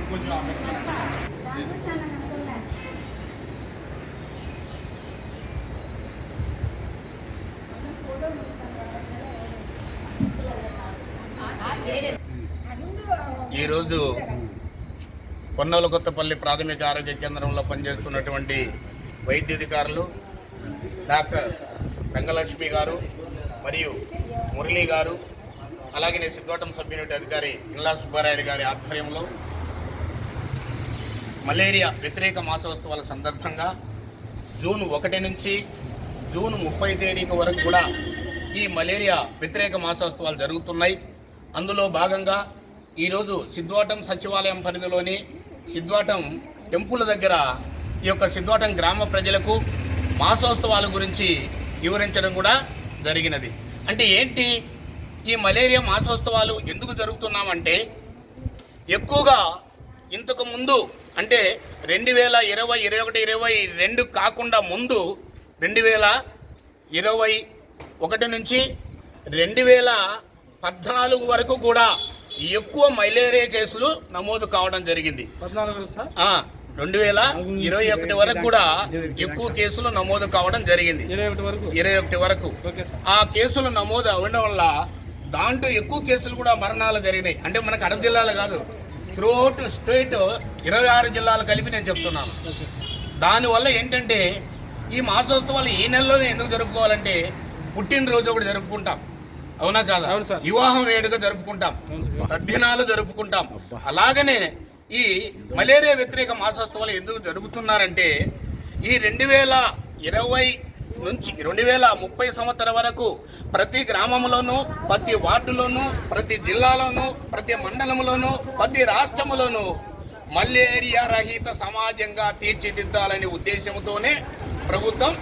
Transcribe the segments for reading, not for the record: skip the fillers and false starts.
ఈరోజు పొన్నవలకొత్తపల్లి ప్రాథమిక ఆరోగ్య కేంద్రంలో పనిచేస్తున్నటువంటి వైద్యాధికారులు డాక్టర్ రంగలక్ష్మి గారు మరియు మురళీ గారు, అలాగే సిద్ధోటం సబ్ యూనిట్ అధికారి ఇల్లా సుబ్బారాయుడు గారి ఆధ్వర్యంలో మలేరియా వ్యతిరేక మాసోత్సవాల సందర్భంగా జూన్ 1 నుంచి జూన్ 30 తేదీకి వరకు కూడా ఈ మలేరియా వ్యతిరేక మాసోత్సవాలు జరుగుతున్నాయి. అందులో భాగంగా ఈరోజు సిద్ధోటం సచివాలయం పరిధిలోని సిద్ధోటం టెంపుల్ దగ్గర ఈ యొక్క సిద్ధోటం గ్రామ ప్రజలకు మాసోత్సవాల గురించి వివరించడం కూడా జరిగినది. అంటే ఏంటి ఈ మలేరియా మాసోత్సవాలు ఎందుకు జరుగుతున్నామంటే, ఎక్కువగా ఇంతకు ముందు అంటే 2020, 21, 22 కాకుండా ముందు 2021 నుంచి 2014 వరకు కూడా ఎక్కువ మలేరియా కేసులు నమోదు కావడం జరిగింది. 2021 వరకు కూడా ఎక్కువ కేసులు నమోదు కావడం జరిగింది. 21 వరకు ఆ కేసులు నమోదు అవ్వడం వల్ల దాంట్లో ఎక్కువ కేసులు కూడా మరణాలు జరిగినాయి. అంటే మన కడప జిల్లాలో కాదు, త్రూఅవుట్ స్టేట్ 26 జిల్లాలు కలిపి నేను చెప్తున్నాను. దానివల్ల ఏంటంటే ఈ మాసోత్సవాలు ఈ నెలలోనే ఎందుకు జరుపుకోవాలంటే, పుట్టినరోజు ఒకటి జరుపుకుంటాం, అవునా కాదా, వివాహం వేడుక జరుపుకుంటాం, తద్దినాలు జరుపుకుంటాం. అలాగనే ఈ మలేరియా వ్యతిరేక మాసోత్సవాలు ఎందుకు జరుపుతున్నారంటే, ఈ 2020 నుంచి 2030 సంవత్సరం వరకు ప్రతి గ్రామంలోనూ, ప్రతి వార్డులోనూ, ప్రతి జిల్లాలోనూ, ప్రతి మండలంలోనూ, ప్రతి రాష్ట్రంలోనూ మలేరియా రహిత సమాజంగా తీర్చిదిద్దాలనే ఉద్దేశంతోనే ప్రభుత్వం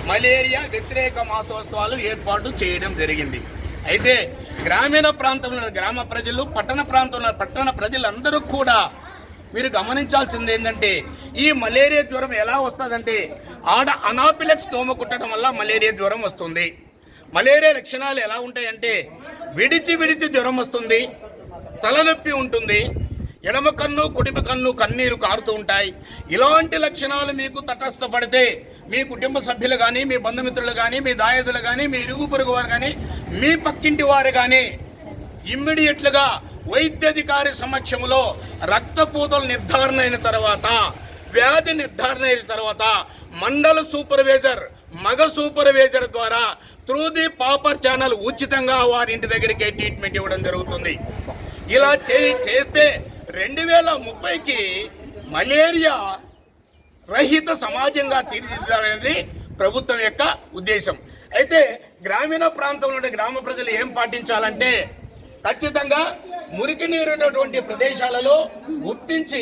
మలేరియా వ్యతిరేక మాసోత్సవాలు ఏర్పాటు చేయడం జరిగింది. అయితే గ్రామీణ ప్రాంతంలో గ్రామ ప్రజలు, పట్టణ ప్రాంతంలో పట్టణ ప్రజలందరూ కూడా మీరు గమనించాల్సింది ఏంటంటే, ఈ మలేరియా జ్వరం ఎలా వస్తుందంటే, ఆడ అనాఫిలక్స్ దోమ కుట్టడం వల్ల మలేరియా జ్వరం వస్తుంది. మలేరియా లక్షణాలు ఎలా ఉంటాయంటే, విడిచి జ్వరం వస్తుంది, తలనొప్పి ఉంటుంది, ఎడమ కన్ను కుడిమ కన్ను కన్నీరు కారుతూ ఉంటాయి. ఇలాంటి లక్షణాలు మీకు తటస్థపడితే మీ కుటుంబ సభ్యులు కానీ, మీ బంధుమిత్రులు కానీ, మీ దాయాదులు కానీ, మీ ఇరుగు పొరుగు వారు కానీ, మీ పక్కింటి వారు కానీ ఇమ్మీడియట్లుగా వైద్యాధికారి సమక్షంలో రక్తపోతలు నిర్ధారణ అయిన తర్వాత, వ్యాధి నిర్ధారణ అయిన తర్వాత మండల సూపర్వైజర్, మగ సూపర్వైజర్ ద్వారా త్రూ ది పాపర్ ఛానల్ ఉచితంగా వారి ఇంటి దగ్గరికి ట్రీట్మెంట్ ఇవ్వడం జరుగుతుంది. ఇలా చేస్తే 2030కి మలేరియా రహిత సమాజంగా తీర్చిదిద్దాలనేది ప్రభుత్వం యొక్క ఉద్దేశం. అయితే గ్రామీణ ప్రాంతంలో గ్రామ ప్రజలు ఏం పాటించాలంటే, ఖచ్చితంగా మురికి నీరు ఉన్నటువంటి ప్రదేశాలలో గుర్తించి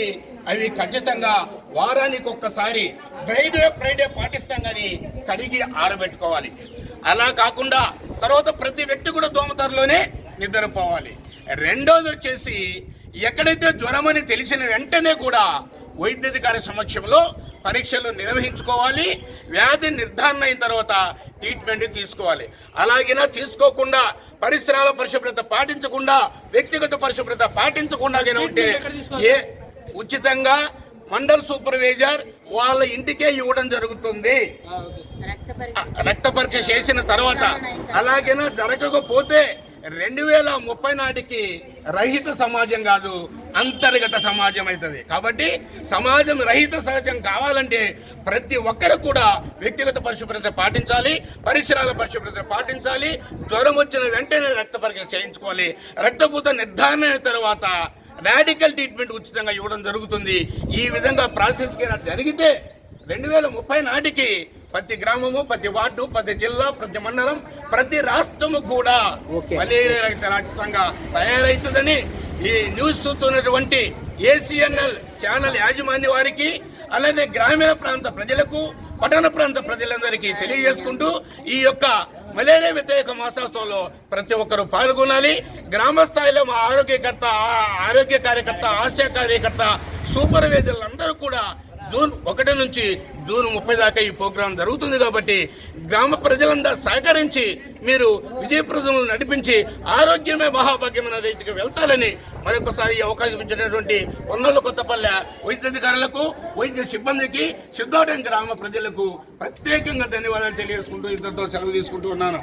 అవి ఖచ్చితంగా వారానికి ఒక్కసారి ఫ్రైడే పాటిస్తాం కానీ కడిగి ఆరబెట్టుకోవాలి. అలా కాకుండా తర్వాత ప్రతి వ్యక్తి కూడా దోమతరలోనే నిద్రపోవాలి. రెండోది వచ్చేసి, ఎక్కడైతే జ్వరమని తెలిసిన వెంటనే కూడా వైద్యాధికారి సమక్షంలో పరీక్షలు నిర్వహించుకోవాలి. వ్యాధి నిర్ధారణ అయిన తర్వాత ట్రీట్మెంట్ తీసుకోవాలి. అలాగైనా తీసుకోకుండా, పరిసరాల పరిశుభ్రత పాటించకుండా, వ్యక్తిగత పరిశుభ్రత పాటించకుండా ఉంటే ఉచితంగా మండల సూపర్వైజర్ వాళ్ళ ఇంటికే ఇవ్వడం జరుగుతుంది రక్త పరీక్ష చేసిన తర్వాత. అలాగైనా జరగకపోతే 2030 నాటికి రహిత సమాజం కాదు, అంతర్గత సమాజం అవుతుంది. కాబట్టి సమాజం రహిత సమాజం కావాలంటే ప్రతి ఒక్కరు కూడా వ్యక్తిగత పరిశుభ్రత పాటించాలి, పరిసరాల పరిశుభ్రత పాటించాలి. జ్వరం వచ్చిన వెంటనే రక్త పరీక్ష చేయించుకోవాలి. రక్తపూత నిర్ధారణ అయిన తర్వాత రాడికల్ ట్రీట్మెంట్ ఉచితంగా ఇవ్వడం జరుగుతుంది. ఈ విధంగా ప్రాసెస్ జరిగితే 2030 నాటికి ప్రతి గ్రామము, ప్రతి వార్డు, ప్రతి జిల్లా, ప్రతి మండలం, ప్రతి రాష్ట్రము కూడా మలేరియా రహిత రాష్ట్రంగా తయారవుతుందని ఈ న్యూస్ చూస్తున్నటువంటి ACNL ఛానల్ యాజమాన్య వారికి, అలాగే గ్రామీణ ప్రాంత ప్రజలకు, పట్టణ ప్రాంత ప్రజలందరికీ తెలియజేసుకుంటూ, ఈ యొక్క మలేరియా వ్యతిరేక మాసోత్సవంలో ప్రతి ఒక్కరూ పాల్గొనాలి. గ్రామ స్థాయిలో మా ఆరోగ్య కార్యకర్త, ఆశా కార్యకర్త, సూపర్వైజర్లందరూ కూడా జూన్ 1 నుంచి జూన్ 30 దాకా ఈ ప్రోగ్రాం జరుగుతుంది. కాబట్టి గ్రామ ప్రజలందరూ సహకరించి మీరు విజయప్రదంలో నడిపించి ఆరోగ్యమే మహాభాగ్యమైన రీతికి వెళ్తారని మరొకసారి ఈ అవకాశం ఇచ్చినటువంటి కొన్నూరు కొత్తపల్లె వైద్యాధికారులకు, వైద్య సిబ్బందికి, సిద్ధోటం గ్రామ ప్రజలకు ప్రత్యేకంగా ధన్యవాదాలు తెలియజేసుకుంటూ ఇంతటితో సెలవు తీసుకుంటూ ఉన్నాను.